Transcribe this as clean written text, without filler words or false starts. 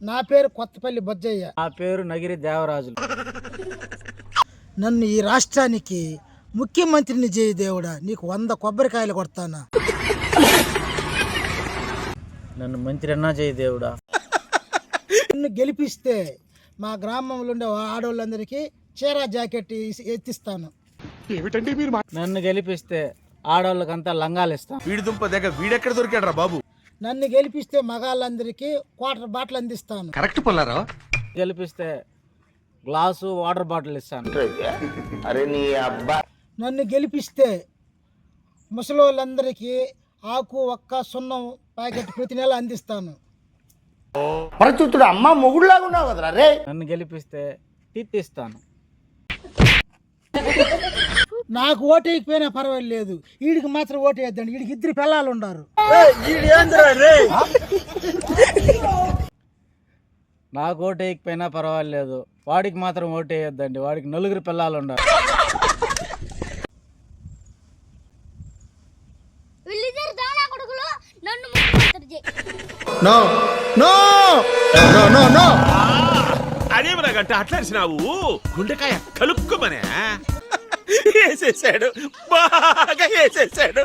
నా పేరు కొత్తపల్లి బొజ్జయ్య. నా పేరు నగిరి దేవరాజులు. నన్ను ఈ రాష్ట్రానికి ముఖ్యమంత్రిని చేయి దేవుడా, నీకు 100 కొబ్బరికాయలు కొడతానా. నన్ను మంత్రి అన్నా చేయి దేవుడా. నన్ను గెలిపిస్తే మా గ్రామంలో ఉండే ఆడవాళ్ళందరికీ చీర జాకెట్ ఎత్తిస్తాను. నన్ను గెలిపిస్తే ఆడవాళ్ళకంతా లంగాలు ఇస్తాను. వీడి దుంప దగ్గర వీడెక్కడ దొరికాడు రా బాబు. నన్ను గెలిపిస్తే మగాళ్ళందరికీ క్వార్టర్ బాటిల్ అందిస్తాను. కరెక్ట్ పొల్లారా. గెలిపిస్తే గ్లాసు వాటర్ బాటిల్ ఇస్తాను. నన్ను గెలిపిస్తే ముసలోళ్ళందరికీ ఆకు ఒక్క సున్నం ప్యాకెట్ ప్రతి నెల అందిస్తాను. అమ్మ మొగుడులాగా ఉన్నావు కదరా రే. నన్ను గెలిపిస్తే తీస్తాను. నాకు ఓటేయకపోయినా పర్వాలేదు, వీడికి మాత్రం ఓటేయద్దండి. వీడికి 2 పిల్లలు ఉన్నారు. నాకు ఓటు వేయకపోయినా పర్వాలేదు, వాడికి మాత్రం ఓటు వేయొద్దండి. వాడికి 4 పిల్లలు ఉండాలి. అదేమలాగంటే అట్లా అరిచినావు. గుండెకాయ కలుక్కుమనే వేసేసాడు, బాగా వేసేసాడు.